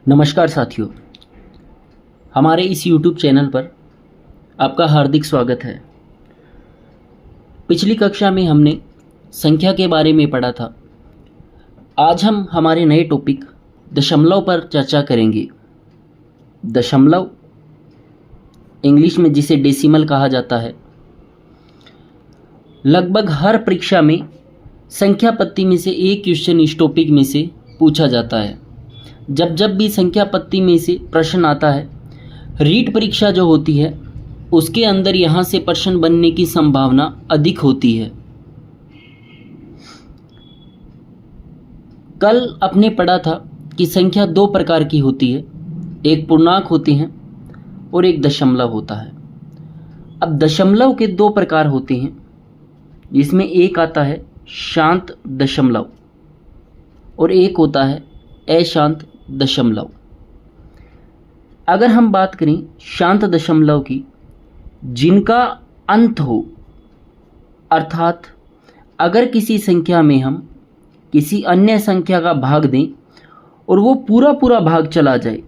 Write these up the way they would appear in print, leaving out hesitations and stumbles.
नमस्कार साथियों, हमारे इस YouTube चैनल पर आपका हार्दिक स्वागत है। पिछली कक्षा में हमने संख्या के बारे में पढ़ा था। आज हम हमारे नए टॉपिक दशमलव पर चर्चा करेंगे। दशमलव इंग्लिश में जिसे डेसिमल कहा जाता है। लगभग हर परीक्षा में संख्या पत्ती में से एक क्वेश्चन इस टॉपिक में से पूछा जाता है। जब भी संख्या पत्ती में से प्रश्न आता है, रीट परीक्षा जो होती है उसके अंदर यहाँ से प्रश्न बनने की संभावना अधिक होती है। कल आपने पढ़ा था कि संख्या दो प्रकार की होती है, एक पूर्णांक होती हैं और एक दशमलव होता है। अब दशमलव के दो प्रकार होते हैं, जिसमें एक आता है शांत दशमलव और एक होता है अशांत दशमलव। अगर हम बात करें शांत दशमलव की, जिनका अंत हो, अर्थात अगर किसी संख्या में हम किसी अन्य संख्या का भाग दें और वो पूरा भाग चला जाए,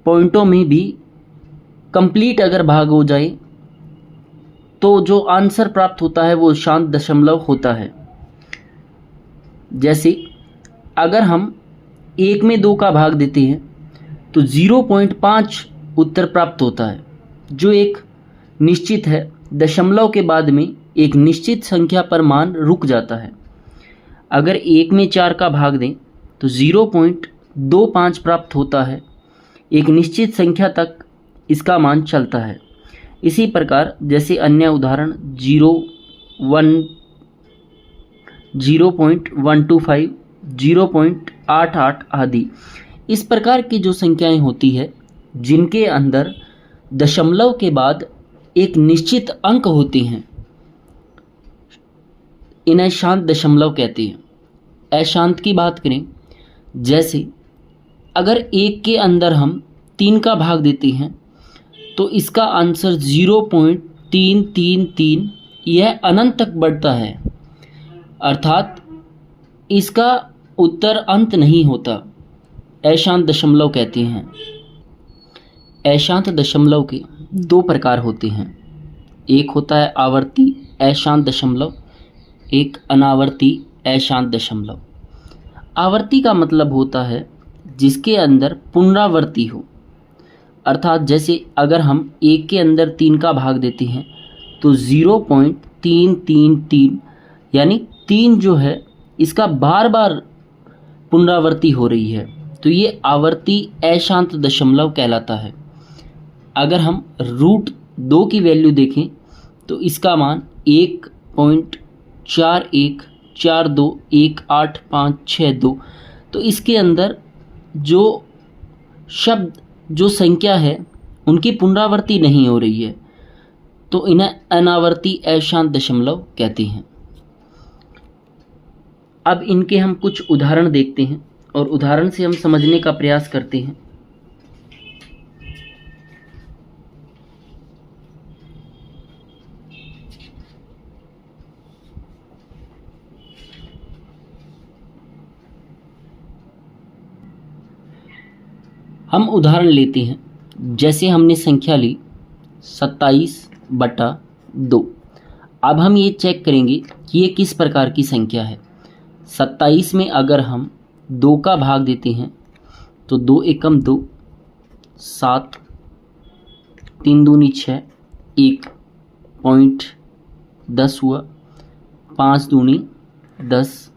पॉइंटों में भी कंप्लीट अगर भाग हो जाए, तो जो आंसर प्राप्त होता है वो शांत दशमलव होता है। जैसे अगर हम 1 में 2 का भाग देते हैं तो 0.5 उत्तर प्राप्त होता है, जो एक निश्चित है। दशमलव के बाद में एक निश्चित संख्या पर मान रुक जाता है। अगर 1 में 4 का भाग दें तो 0.25 प्राप्त होता है, एक निश्चित संख्या तक इसका मान चलता है। इसी प्रकार जैसे अन्य उदाहरण 0.125, 0.88 आदि, इस प्रकार की जो संख्याएं होती है जिनके अंदर दशमलव के बाद एक निश्चित अंक होती हैं, इन्हें शांत दशमलव कहते हैं। अशांत की बात करें, जैसे अगर 1 के अंदर हम 3 का भाग देते हैं तो इसका आंसर 0.333 यह अनंत तक बढ़ता है, अर्थात इसका उत्तर अंत नहीं होता। अशांत दशमलव कहते हैं। अशांत दशमलव के दो प्रकार होते हैं, एक होता है आवर्ती अशांत दशमलव, एक अनावर्ती अशांत दशमलव। आवर्ती का मतलब होता है जिसके अंदर पुनरावृत्ति हो, अर्थात जैसे अगर हम 1 के अंदर 3 का भाग देते हैं तो 0.333 यानी 3 जो है इसका बार बार पुनरावृत्ति हो रही है, तो ये आवर्ती अशांत दशमलव कहलाता है। अगर हम √2 की वैल्यू देखें तो इसका मान 1.4142186562, तो इसके अंदर जो शब्द जो संख्या है उनकी पुनरावृत्ति नहीं हो रही है, तो इन्हें अनावर्ती अशांत दशमलव कहते हैं। अब इनके हम कुछ उदाहरण देखते हैं और उदाहरण से हम समझने का प्रयास करते हैं। हम उदाहरण लेते हैं, जैसे हमने संख्या ली 27/2। अब हम ये चेक करेंगे कि ये किस प्रकार की संख्या है। 27 में अगर हम 2 का भाग देते हैं तो 2 एकम 2, 7, 3 दूनी 6, 1.10 हुआ, 5 दूनी 10।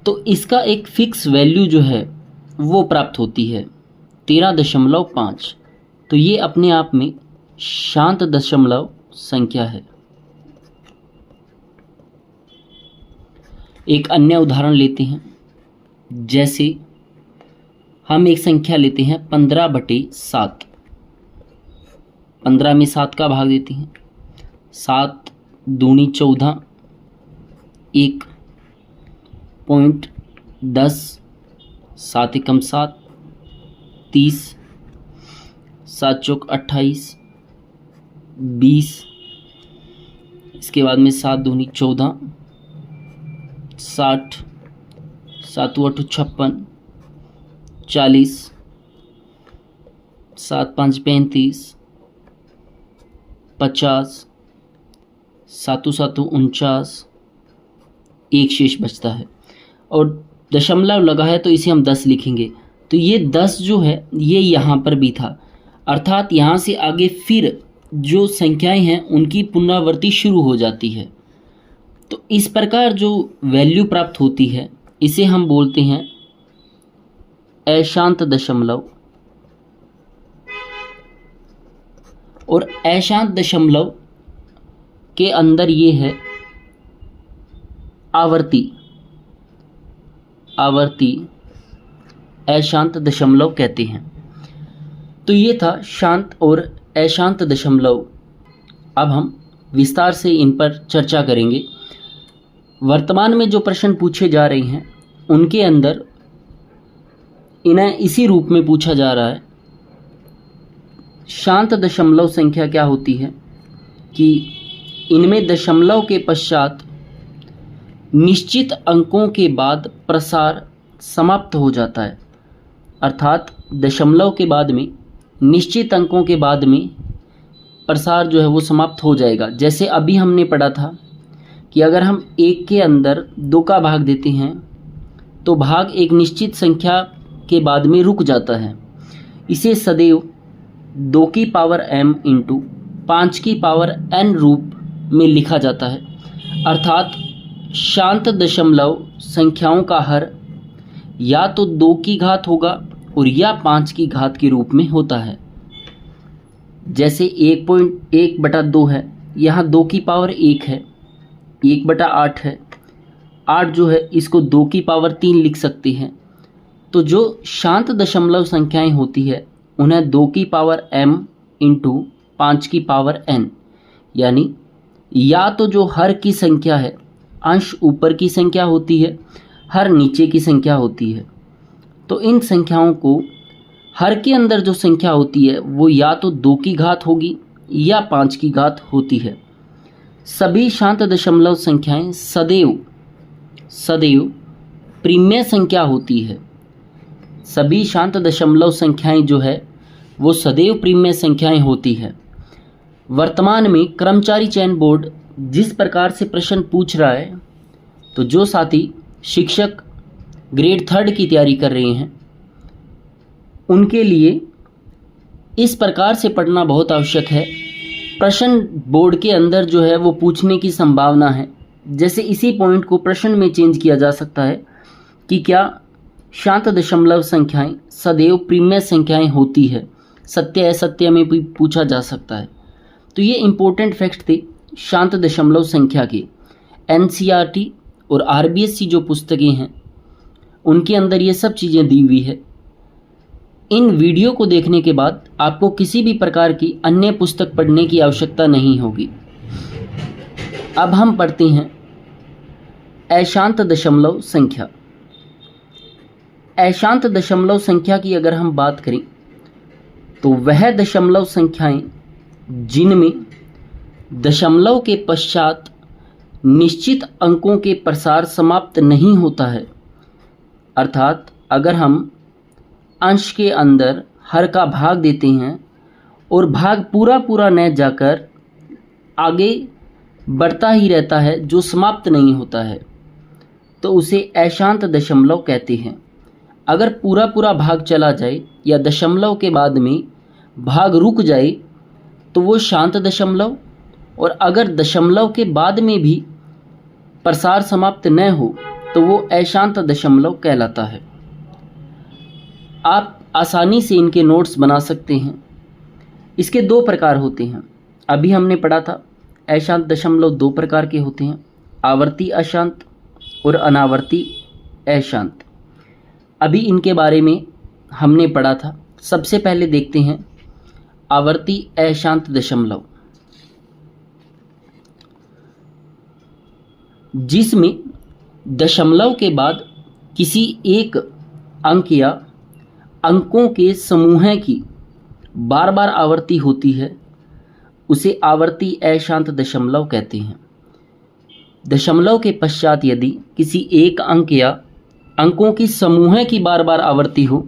तो इसका एक फिक्स वैल्यू जो है वो प्राप्त होती है 13.5। तो ये अपने आप में शांत दशमलव संख्या है। एक अन्य उदाहरण लेते हैं, जैसे हम एक संख्या लेते हैं 15/7। 15 में 7 का भाग देते हैं, 7 दूनी 14, 1.10, 7 एकम 7, 30, 7 चौक 28, 20, इसके बाद में 7 दूनी 14, 60, 7 8 56, 40, 7 5 35, 50, 7 7 49, एक शेष बचता है और दशमलव लगा है तो इसे हम 10 लिखेंगे। तो ये 10 जो है ये यहाँ पर भी था, अर्थात यहाँ से आगे फिर जो संख्याएं हैं उनकी पुनरावृत्ति शुरू हो जाती है। तो इस प्रकार जो वैल्यू प्राप्त होती है इसे हम बोलते हैं अशांत दशमलव। और अशांत दशमलव के अंदर ये है आवर्ती अशांत दशमलव कहते हैं। तो ये था शांत और अशांत दशमलव। अब हम विस्तार से इन पर चर्चा करेंगे। वर्तमान में जो प्रश्न पूछे जा रहे हैं उनके अंदर इन्हें इसी रूप में पूछा जा रहा है। शांत दशमलव संख्या क्या होती है कि इनमें दशमलव के पश्चात निश्चित अंकों के बाद प्रसार समाप्त हो जाता है, अर्थात दशमलव के बाद में निश्चित अंकों के बाद में प्रसार जो है वो समाप्त हो जाएगा। जैसे अभी हमने पढ़ा था कि अगर हम 1 के अंदर 2 का भाग देते हैं तो भाग एक निश्चित संख्या के बाद में रुक जाता है। इसे सदैव 2 की पावर m इंटू 5 की पावर n रूप में लिखा जाता है, अर्थात शांत दशमलव संख्याओं का हर या तो 2 की घात होगा और या 5 की घात के रूप में होता है। जैसे 1.1/2 है, यहाँ 2 की पावर 1 है, 1/8 है, 8 जो है इसको 2 की पावर 3 लिख सकते हैं। तो जो शांत दशमलव संख्याएं होती है उन्हें 2 की पावर m इंटू 5 की पावर n, यानी या तो जो हर की संख्या है अंश ऊपर की संख्या होती है, हर नीचे की संख्या होती है। तो इन संख्याओं को हर के अंदर जो संख्या होती है वो या तो 2 की घात होगी या 5 की घात होती है। सभी शांत दशमलव संख्याएं सदैव प्रीमेय संख्या होती है। सभी शांत दशमलव संख्याएं जो है वो सदैव प्रीमेय संख्याएं होती है। वर्तमान में कर्मचारी चयन बोर्ड जिस प्रकार से प्रश्न पूछ रहा है, तो जो साथी शिक्षक ग्रेड 3 की तैयारी कर रहे हैं उनके लिए इस प्रकार से पढ़ना बहुत आवश्यक है। प्रश्न बोर्ड के अंदर जो है वो पूछने की संभावना है। जैसे इसी पॉइंट को प्रश्न में चेंज किया जा सकता है कि क्या शांत दशमलव संख्याएं सदैव प्रीमेय संख्याएं होती है, सत्य असत्य में भी पूछा जा सकता है। तो ये इम्पोर्टेंट फैक्ट थे शांत दशमलव संख्या के। NCERT और RBSC जो पुस्तकें हैं उनके अंदर ये सब चीज़ें दी हुई है। इन वीडियो को देखने के बाद आपको किसी भी प्रकार की अन्य पुस्तक पढ़ने की आवश्यकता नहीं होगी। अब हम पढ़ते हैं अशांत दशमलव संख्या। अशांत दशमलव संख्या की अगर हम बात करें तो वह दशमलव संख्याएं जिनमें दशमलव के पश्चात निश्चित अंकों के प्रसार समाप्त नहीं होता है, अर्थात अगर हम अंश के अंदर हर का भाग देते हैं और भाग पूरा न जाकर आगे बढ़ता ही रहता है जो समाप्त नहीं होता है, तो उसे अशांत दशमलव कहते हैं। अगर पूरा भाग चला जाए या दशमलव के बाद में भाग रुक जाए तो वो शांत दशमलव, और अगर दशमलव के बाद में भी प्रसार समाप्त न हो तो वो अशांत दशमलव कहलाता है। आप आसानी से इनके नोट्स बना सकते हैं। इसके 2 प्रकार होते हैं। अभी हमने पढ़ा था अशांत दशमलव 2 प्रकार के होते हैं, आवर्ती अशांत और अनावर्ती अशांत। अभी इनके बारे में हमने पढ़ा था। सबसे पहले देखते हैं आवर्ती अशांत दशमलव, जिसमें दशमलव के बाद किसी एक अंक या अंकों के समूह की बार बार आवर्ती होती है, उसे आवर्ती अशांत दशमलव कहते हैं। दशमलव के पश्चात यदि किसी एक अंक या अंकों की समूह की बार बार आवर्ती हो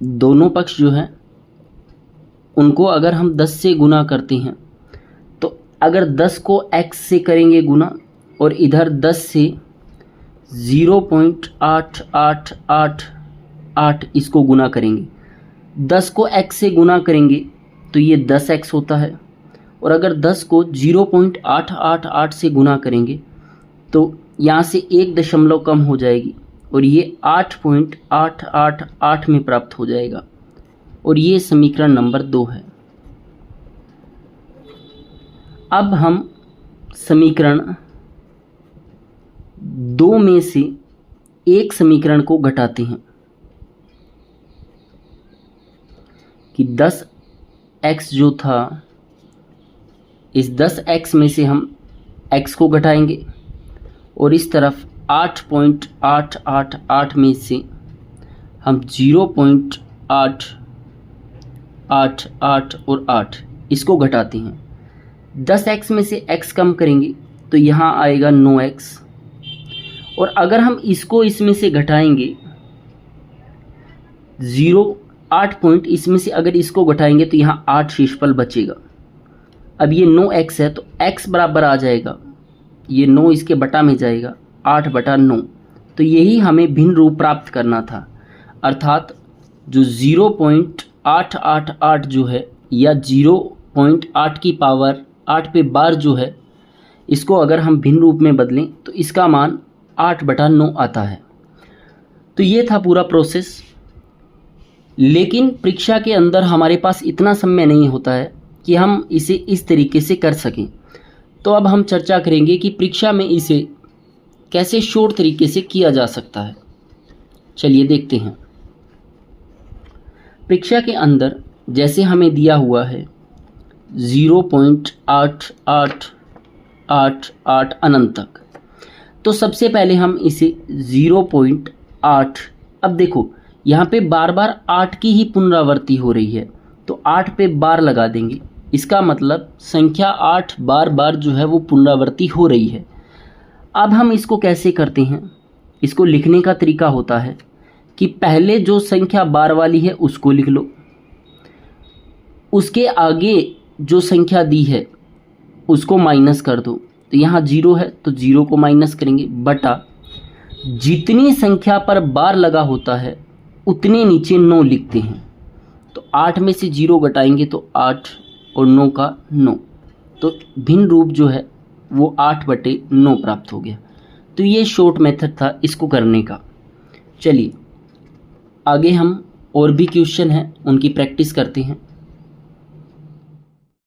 दोनों पक्ष जो है उनको अगर हम 10 से गुना करते हैं तो अगर 10 को x से करेंगे गुना और इधर 10 से 0.8888 इसको गुना करेंगे, 10 को x से गुना करेंगे तो ये 10x होता है, और अगर 10 को 0.888 से गुना करेंगे तो यहाँ से 1 दशमलव कम हो जाएगी और ये 8.888 में प्राप्त हो जाएगा, और ये समीकरण नंबर 2 है। अब हम समीकरण 2 में से एक समीकरण को घटाते हैं कि 10x जो था, इस 10x में से हम x को घटाएंगे और इस तरफ 8.888 में से हम 0.888 और 8 इसको घटाते हैं। 10x में से x कम करेंगे तो यहाँ आएगा 9x, और अगर हम इसको इसमें से घटाएंगे 8 पॉइंट इसमें से अगर इसको घटाएंगे तो यहाँ 8 शेषफल बचेगा। अब ये 9x है तो x बराबर आ जाएगा, ये 9 इसके बटा में जाएगा 8/9। तो यही हमें भिन्न रूप प्राप्त करना था, अर्थात जो 0.888 जो है या 0.8 की पावर 8 पे बार जो है, इसको अगर हम भिन्न रूप में बदलें तो इसका मान 8/9 आता है। तो ये था पूरा प्रोसेस, लेकिन परीक्षा के अंदर हमारे पास इतना समय नहीं होता है कि हम इसे इस तरीके से कर सकें। तो अब हम चर्चा करेंगे कि परीक्षा में इसे कैसे शॉर्ट तरीके से किया जा सकता है। चलिए देखते हैं। परीक्षा के अंदर जैसे हमें दिया हुआ है 0.8888 अनंत तक, तो सबसे पहले हम इसे 0.8, अब देखो यहाँ पे बार बार 8 की ही पुनरावृत्ति हो रही है तो 8 पे बार लगा देंगे, इसका मतलब संख्या 8 बार बार जो है वो पुनरावृत्ति हो रही है। अब हम इसको कैसे करते हैं, इसको लिखने का तरीका होता है कि पहले जो संख्या बार वाली है उसको लिख लो, उसके आगे जो संख्या दी है उसको माइनस कर दो, तो यहाँ 0 है तो 0 को माइनस करेंगे, बटा जितनी संख्या पर बार लगा होता है उतने नीचे 9 लिखते हैं। तो 8 में से 0 घटाएंगे तो 8 और 9 का 9, तो भिन्न रूप जो है वो 8/9 प्राप्त हो गया। तो ये शॉर्ट मेथड था इसको करने का। चलिए आगे हम और भी क्वेश्चन हैं उनकी प्रैक्टिस करते हैं।